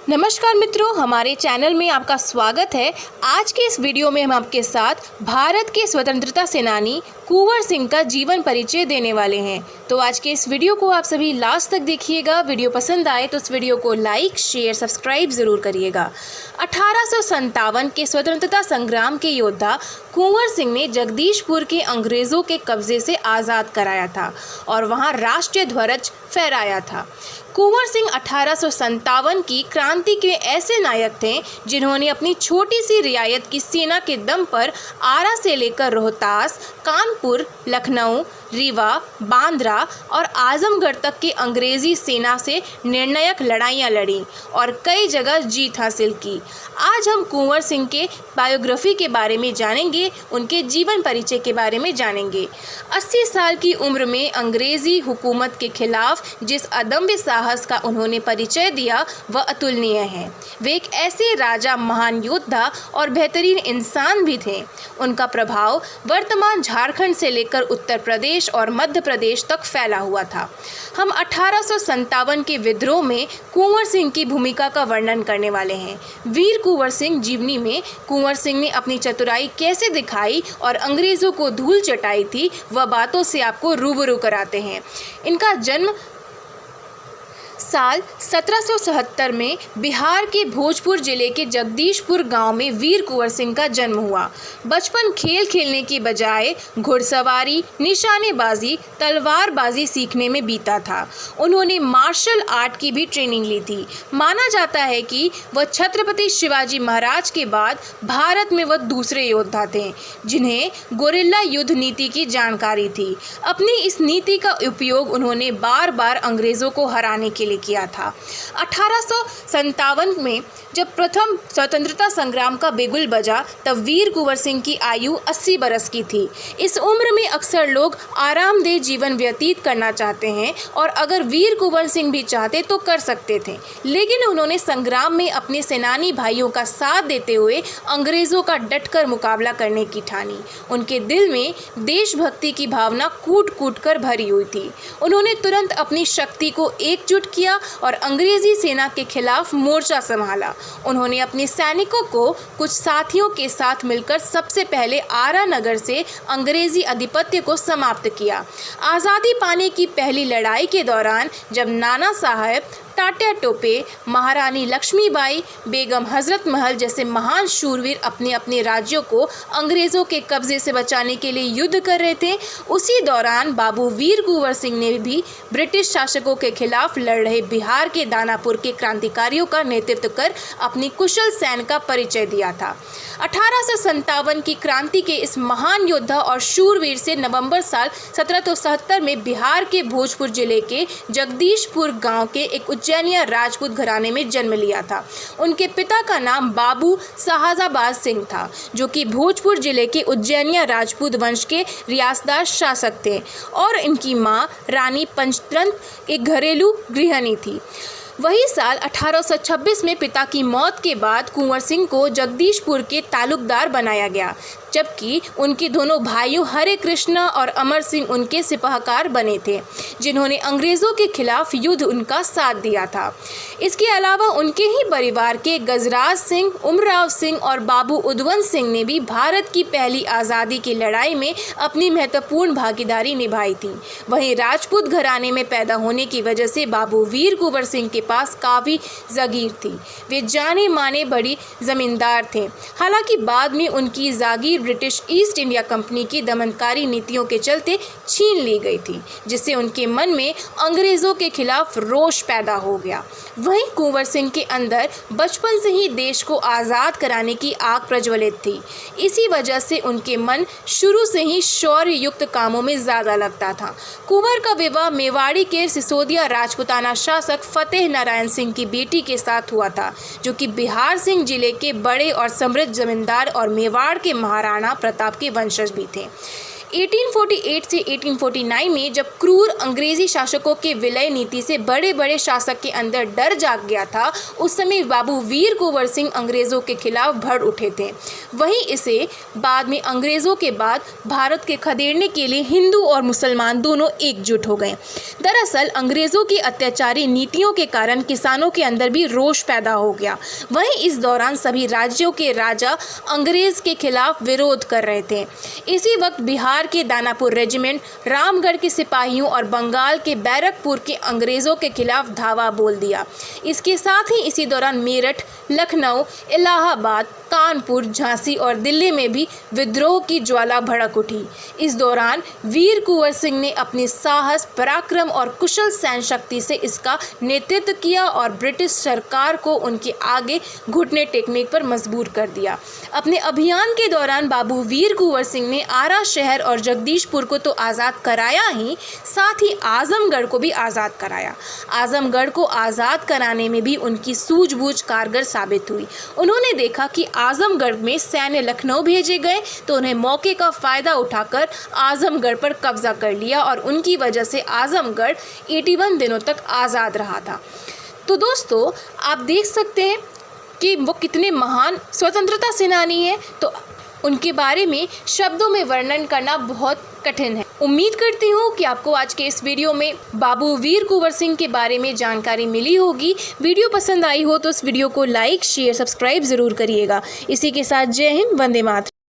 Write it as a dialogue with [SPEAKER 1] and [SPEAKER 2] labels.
[SPEAKER 1] नमस्कार मित्रों, हमारे चैनल में आपका स्वागत है। आज के इस वीडियो में हम आपके साथ भारत के स्वतंत्रता सेनानी कुंवर सिंह का जीवन परिचय देने वाले हैं। तो आज के इस वीडियो को आप सभी लास्ट तक देखिएगा। वीडियो पसंद आए तो इस वीडियो को लाइक, शेयर, सब्सक्राइब ज़रूर करिएगा। 1857 के स्वतंत्रता संग्राम के योद्धा कुंवर सिंह ने जगदीशपुर के अंग्रेज़ों के कब्जे से आज़ाद कराया था और वहां राष्ट्रीय ध्वज फहराया था। कुंवर सिंह 1857 की क्रांति के ऐसे नायक थे जिन्होंने अपनी छोटी सी रियायत की सेना के दम पर आरा से लेकर रोहतास, कानपुर, लखनऊ, रीवा, बांद्रा और आजमगढ़ तक की अंग्रेज़ी सेना से निर्णायक लड़ाइयाँ लड़ी और कई जगह जीत हासिल की। आज हम कुंवर सिंह के बायोग्राफी के बारे में जानेंगे, उनके जीवन परिचय के बारे में जानेंगे। 80 साल की उम्र में अंग्रेज़ी हुकूमत के खिलाफ जिस अदम्य साहस का उन्होंने परिचय दिया वह अतुलनीय है। वे एक ऐसे राजा, महान योद्धा और बेहतरीन इंसान भी थे। उनका प्रभाव वर्तमान झारखंड से लेकर उत्तर प्रदेश और मध्य प्रदेश तक फैला हुआ था। हम 1857 के विद्रोह में कुंवर सिंह की भूमिका का वर्णन करने वाले हैं। वीर कुंवर सिंह जीवनी में कुंवर सिंह ने अपनी चतुराई कैसे दिखाई और अंग्रेज़ों को धूल चटाई थी, वह बातों से आपको रूबरू कराते हैं। इनका जन्म साल 1777 में बिहार के भोजपुर जिले के जगदीशपुर गांव में वीर कुंवर सिंह का जन्म हुआ। बचपन खेल खेलने की बजाय घुड़सवारी, निशानेबाजी, तलवारबाजी सीखने में बीता था। उन्होंने मार्शल आर्ट की भी ट्रेनिंग ली थी। माना जाता है कि वह छत्रपति शिवाजी महाराज के बाद भारत में वह दूसरे योद्धा थे जिन्हें गोरिल्ला युद्ध नीति की जानकारी थी। अपनी इस नीति का उपयोग उन्होंने बार बार अंग्रेज़ों को हराने के लिए किया था। 1857 में जब प्रथम स्वतंत्रता संग्राम का बिगुल बजा तब वीर कुंवर सिंह की आयु 80 बरस की थी। इस उम्र में अक्सर लोग आरामदेह जीवन व्यतीत करना चाहते हैं और अगर वीर कुंवर सिंह भी चाहते तो कर सकते थे, लेकिन उन्होंने संग्राम में अपने सेनानी भाइयों का साथ देते हुए अंग्रेज़ों का डटकर मुकाबला करने की ठानी। उनके दिल में देशभक्ति की भावना कूट कूट कर भरी हुई थी। उन्होंने तुरंत अपनी शक्ति को एकजुट किया और अंग्रेजी सेना के खिलाफ मोर्चा संभाला। उन्होंने अपने सैनिकों को कुछ साथियों के साथ मिलकर सबसे पहले आरा नगर से अंग्रेजी आधिपत्य को समाप्त किया। आज़ादी पाने की पहली लड़ाई के दौरान जब नाना साहब, तात्या टोपे, महारानी लक्ष्मीबाई, बेगम हजरत महल जैसे महान शूरवीर अपने अपने राज्यों को अंग्रेज़ों के कब्जे से बचाने के लिए युद्ध कर रहे थे, उसी दौरान बाबू वीर कुंवर सिंह ने भी ब्रिटिश शासकों के खिलाफ लड़ रहे बिहार के दानापुर के क्रांतिकारियों का नेतृत्व कर अपनी कुशल सैन्य का परिचय दिया था। 1857 की क्रांति के इस महान योद्धा और शूरवीर से नवंबर साल 1777 में बिहार के भोजपुर जिले के जगदीशपुर गांव के एक उज्जैनिया राजपूत घराने में जन्म लिया था। उनके पिता का नाम बाबू शाहजाबाद सिंह था, जो कि भोजपुर जिले के उज्जैनिया राजपूत वंश के रियासतदार शासक थे, और इनकी मां रानी पंचतंत्र एक घरेलू गृहिणी थी। वही साल 1826 में पिता की मौत के बाद कुंवर सिंह को जगदीशपुर के तालुकदार बनाया गया, जबकि उनके दोनों भाइयों हरे कृष्ण और अमर सिंह उनके सिपाहकार बने थे, जिन्होंने अंग्रेज़ों के खिलाफ युद्ध उनका साथ दिया था। इसके अलावा उनके ही परिवार के गजराज सिंह, उमराव सिंह और बाबू उदवंत सिंह ने भी भारत की पहली आज़ादी की लड़ाई में अपनी महत्वपूर्ण भागीदारी निभाई थी। वहीं राजपूत घराने में पैदा होने की वजह से बाबू वीर कुंवर सिंह के पास काफ़ी जागीर थी। वे जाने माने बड़ी जमींदार थे। हालांकि बाद में उनकी जागीर ब्रिटिश ईस्ट इंडिया कंपनी की दमनकारी नीतियों के चलते छीन ली गई थी, जिससे उनके मन में अंग्रेज़ों के खिलाफ रोष पैदा हो गया। वहीं कुंवर सिंह के अंदर बचपन से ही देश को आज़ाद कराने की आग प्रज्वलित थी। इसी वजह से उनके मन शुरू से ही शौर्य युक्त कामों में ज़्यादा लगता था। कुंवर का विवाह मेवाड़ी के सिसोदिया राजपूताना शासक फतेह नारायण सिंह की बेटी के साथ हुआ था, जो कि बिहार सिंह जिले के बड़े और समृद्ध जमींदार और मेवाड़ के महाराणा प्रताप के वंशज भी थे। 1848 से 1849 में जब क्रूर अंग्रेजी शासकों के विलय नीति से बड़े बड़े शासक के अंदर डर जाग गया था, उस समय बाबू वीर कुंवर सिंह अंग्रेज़ों के खिलाफ भड़ उठे थे। वहीं इसे बाद में अंग्रेज़ों के बाद भारत के खदेड़ने के लिए हिंदू और मुसलमान दोनों एकजुट हो गए। दरअसल अंग्रेज़ों की अत्याचारी नीतियों के कारण किसानों के अंदर भी रोष पैदा हो गया। वहीं इस दौरान सभी राज्यों के राजा अंग्रेज़ के खिलाफ विरोध कर रहे थे। इसी वक्त बिहार के दानापुर रेजिमेंट, रामगढ़ के सिपाहियों और बंगाल के बैरकपुर के अंग्रेज़ों के खिलाफ धावा बोल दिया। इसके साथ ही इसी दौरान मेरठ, लखनऊ, इलाहाबाद, कानपुर, झांसी और दिल्ली में भी विद्रोह की ज्वाला भड़क उठी। इस दौरान वीर कुंवर सिंह ने अपनी साहस, पराक्रम और कुशल सैन्य शक्ति से इसका नेतृत्व किया और ब्रिटिश सरकार को उनके आगे घुटने टेकने पर मजबूर कर दिया। अपने अभियान के दौरान बाबू वीर कुंवर सिंह ने आरा शहर और जगदीशपुर को तो आज़ाद कराया ही, साथ ही आजमगढ़ को भी आज़ाद कराया। आजमगढ़ को आज़ाद कराने में भी उनकी सूझबूझ कारगर साबित हुई। उन्होंने देखा कि आजमगढ़ में सैन्य लखनऊ भेजे गए तो उन्हें मौके का फ़ायदा उठाकर आजमगढ़ पर कब्जा कर लिया और उनकी वजह से आजमगढ़ 81 दिनों तक आज़ाद रहा था। तो दोस्तों, आप देख सकते हैं कि वो कितने महान स्वतंत्रता सेनानी हैं। तो उनके बारे में शब्दों में वर्णन करना बहुत कठिन है। उम्मीद करती हूँ कि आपको आज के इस वीडियो में बाबू वीर कुंवर सिंह के बारे में जानकारी मिली होगी। वीडियो पसंद आई हो तो इस वीडियो को लाइक, शेयर, सब्सक्राइब ज़रूर करिएगा। इसी के साथ जय हिंद, वंदे मातरम।